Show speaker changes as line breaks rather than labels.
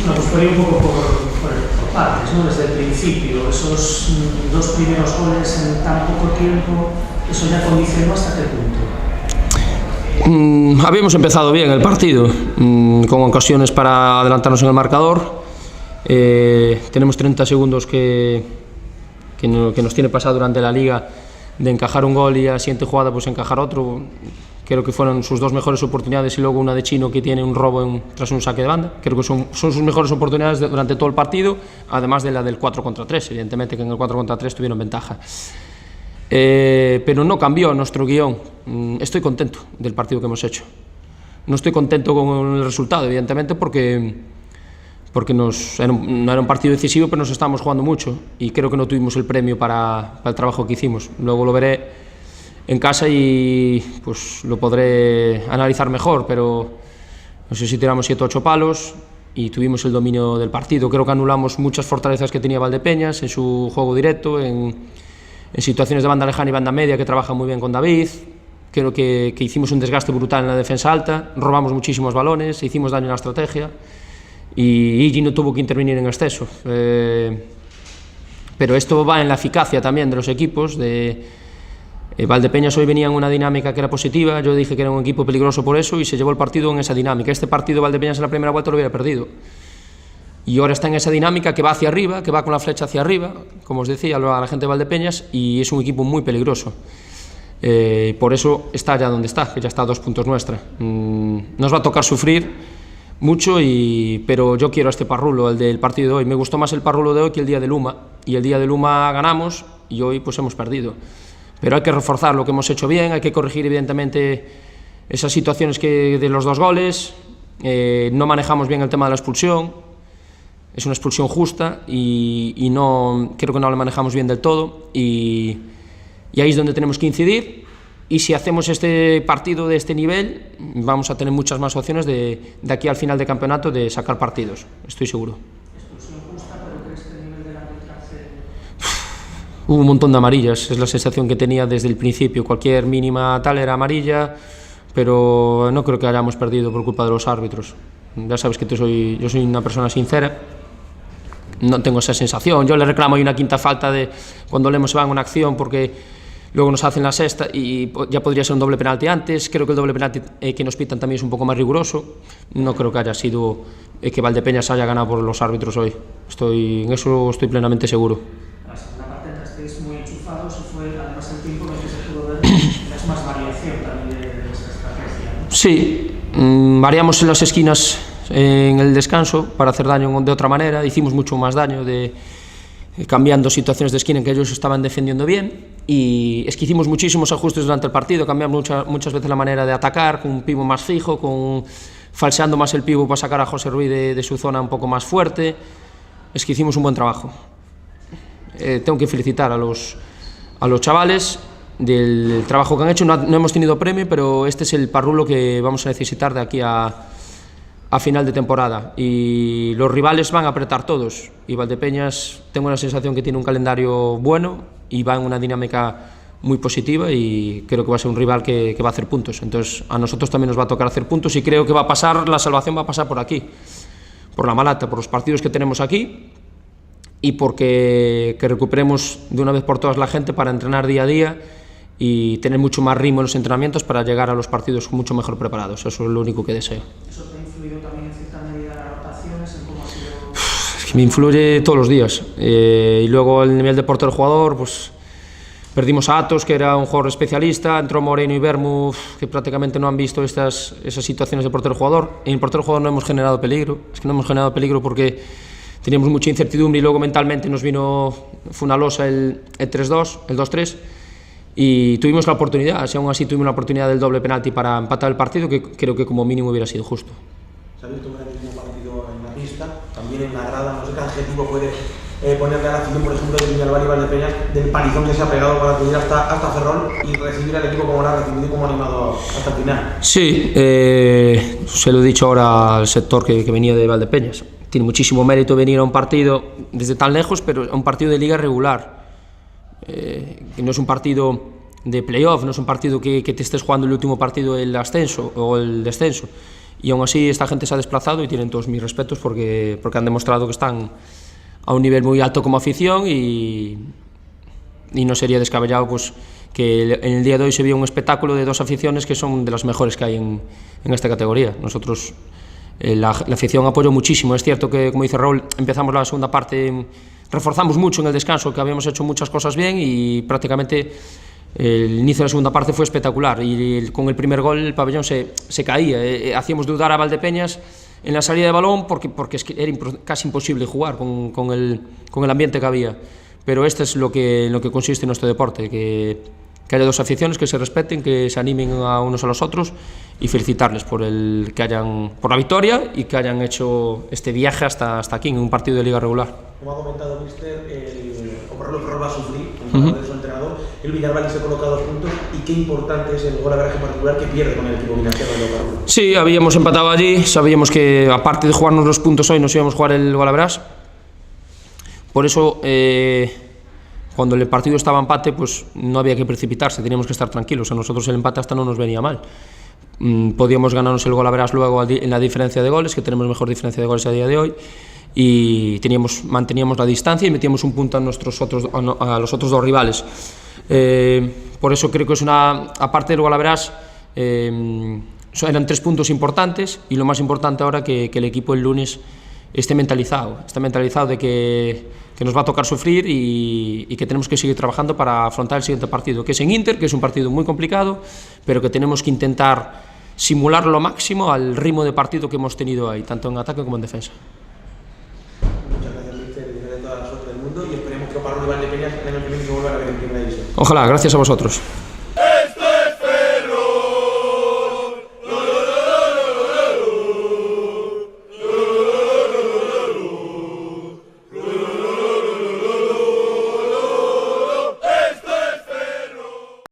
Bueno, pues por ir un poco por partes, ¿no? Desde el principio, esos dos primeros goles en tan poco tiempo, ¿eso ya condicionó hasta qué punto?
Habíamos empezado bien el partido, con ocasiones para adelantarnos en el marcador. Tenemos 30 segundos que nos tiene pasado durante la liga de encajar un gol y a la siguiente jugada pues encajar otro. Creo que fueron sus dos mejores oportunidades y luego una de Chino que tiene un robo tras un saque de banda. Creo que son sus mejores oportunidades durante todo el partido, además de la del 4 contra 3, evidentemente que en el 4 contra 3 tuvieron ventaja. Pero no cambió nuestro guión. Estoy contento del partido que hemos hecho. No estoy contento con el resultado, evidentemente, porque no era un partido decisivo, pero nos estábamos jugando mucho y creo que no tuvimos el premio para el trabajo que hicimos. Luego lo veré en casa y pues lo podré analizar mejor, pero no sé si tiramos 7 o 8 palos y tuvimos el dominio del partido. Creo que anulamos muchas fortalezas que tenía Valdepeñas en su juego directo, en situaciones de banda lejana y banda media que trabaja muy bien con David. Creo que hicimos un desgaste brutal en la defensa alta, robamos muchísimos balones, hicimos daño en la estrategia y Igi no tuvo que intervenir en exceso. Pero esto va en la eficacia también de los equipos. Valdepeñas hoy venía en una dinámica que era positiva, yo dije que era un equipo peligroso por eso y se llevó el partido en esa dinámica. Este partido Valdepeñas en la primera vuelta lo hubiera perdido y ahora está en esa dinámica que va hacia arriba, que va con la flecha hacia arriba, como os decía a la gente de Valdepeñas, y es un equipo muy peligroso. Por eso está ya donde está, que ya está a 2 puntos nuestra. Nos va a tocar sufrir mucho, pero yo quiero a este Parrulo, el del partido de hoy. Me gustó más el Parrulo de hoy que el día de Luma, y el día de Luma ganamos y hoy pues hemos perdido. Pero hay que reforzar lo que hemos hecho bien, hay que corregir evidentemente esas situaciones de los 2 goles. No manejamos bien el tema de la expulsión, es una expulsión justa y no, creo que no la manejamos bien del todo y ahí es donde tenemos que incidir. Y si hacemos este partido de este nivel, vamos a tener muchas más opciones de aquí al final del campeonato de sacar partidos, estoy seguro. Hubo un montón de amarillas, es la sensación que tenía desde el principio. Cualquier mínima tal era amarilla, pero no creo que hayamos perdido por culpa de los árbitros. Ya sabes que yo soy una persona sincera, no tengo esa sensación. Yo le reclamo hoy una quinta falta de cuando Lemos se va en una acción porque luego nos hacen la sexta y ya podría ser un doble penalti antes. Creo que el doble penalti que nos pitan también es un poco más riguroso. No creo que haya sido que Valdepeñas haya ganado por los árbitros hoy. En eso estoy plenamente seguro.
Muy enchufados y fue además el tiempo en el que se pudo ver es más variación también de esa estrategia, ¿no?
Sí, variamos en las esquinas en el descanso para hacer daño de otra manera, hicimos mucho más daño cambiando situaciones de esquina en que ellos estaban defendiendo bien y es que hicimos muchísimos ajustes durante el partido, cambiamos muchas veces la manera de atacar con un pivo más fijo, falseando más el pivo para sacar a José Ruiz de su zona un poco más fuerte. Es que hicimos un buen trabajo. Tengo que felicitar a los chavales del trabajo que han hecho. No hemos tenido premio, pero este es el Parrulo que vamos a necesitar de aquí a final de temporada y los rivales van a apretar todos y Valdepeñas tengo la sensación que tiene un calendario bueno y va en una dinámica muy positiva y creo que va a ser un rival que va a hacer puntos. Entonces a nosotros también nos va a tocar hacer puntos y creo que la salvación va a pasar por aquí, por la Malata, por los partidos que tenemos aquí y porque recuperemos de una vez por todas la gente para entrenar día a día y tener mucho más ritmo en los entrenamientos para llegar a los partidos mucho mejor preparados. Eso es lo único que deseo.
¿Eso te ha influido también en cierta medida las rotaciones? ¿En cómo ha sido?
Es que me influye todos los días. Y luego el nivel de portero-jugador, pues perdimos a Atos, que era un jugador especialista, entró Moreno y Bermú, que prácticamente no han visto esas situaciones de portero-jugador. En el portero-jugador no hemos generado peligro. Es que no hemos generado peligro porque teníamos mucha incertidumbre y luego mentalmente fue una losa el 3-2, el 2-3 y tuvimos la oportunidad, aún así tuvimos la oportunidad del doble penalti para empatar el partido que creo que como mínimo hubiera sido justo.
Se ha visto un grandísimo partido en la pista, también en la grada, no sé qué adjetivo puede ponerle a la afición, por ejemplo, de Viñalbal y Valdepeñas, del palizón que se ha pegado para acudir hasta Ferrol y recibir al equipo como lo ha recibido y como animado hasta el final.
Sí, se lo he dicho ahora al sector que venía de Valdepeñas. Tiene muchísimo mérito venir a un partido desde tan lejos, pero a un partido de liga regular, que no es un partido de playoff, no es un partido que te estés jugando el último partido del ascenso o el descenso. y aún así esta gente se ha desplazado y tienen todos mis respetos porque han demostrado que están a un nivel muy alto como afición y no sería descabellado pues que en el día de hoy se vio un espectáculo de dos aficiones que son de las mejores que hay en esta categoría. Nosotros, la afición apoyó muchísimo. Es cierto que, como dice Raúl, empezamos la segunda parte, reforzamos mucho en el descanso, que habíamos hecho muchas cosas bien y prácticamente el inicio de la segunda parte fue espectacular y con el primer gol el pabellón se caía. Hacíamos dudar a Valdepeñas en la salida de balón porque es que era casi imposible jugar con el ambiente que había. Pero esto es lo que consiste en nuestro deporte, que haya dos aficiones que se respeten, que se animen a unos a los otros y felicitarles por la victoria y que hayan hecho este viaje hasta aquí en un partido de liga regular.
Como ha comentado Mister, o por ejemplo Ferrol va a sufrir en el de su entrenador, el Villarreal se coloca 2 puntos y qué importante es el golaveraje particular que pierde con el equipo vinaciano de Locarno.
Sí, habíamos empatado allí, sabíamos que aparte de jugarnos los puntos hoy nos íbamos a jugar el golaveraje. Por eso, cuando el partido estaba empate, pues no había que precipitarse, teníamos que estar tranquilos. A nosotros el empate hasta no nos venía mal. Podíamos ganarnos el golaveraje luego en la diferencia de goles, que tenemos mejor diferencia de goles a día de hoy, y manteníamos la distancia y metíamos un punto a los otros dos rivales. Por eso creo que aparte del golaveraje, eran 3 puntos importantes y lo más importante ahora que el equipo el lunes esté mentalizado de que nos va a tocar sufrir y que tenemos que seguir trabajando para afrontar el siguiente partido, que es en Inter, que es un partido muy complicado, pero que tenemos que intentar simular lo máximo al ritmo de partido que hemos tenido ahí, tanto en ataque como en defensa.
Muchas gracias, Mister, y de toda la suerte del mundo y esperemos que Oparrulo y Valdepeñas el año que viene se vuelvan a ver en primera división.
Ojalá, gracias a vosotros.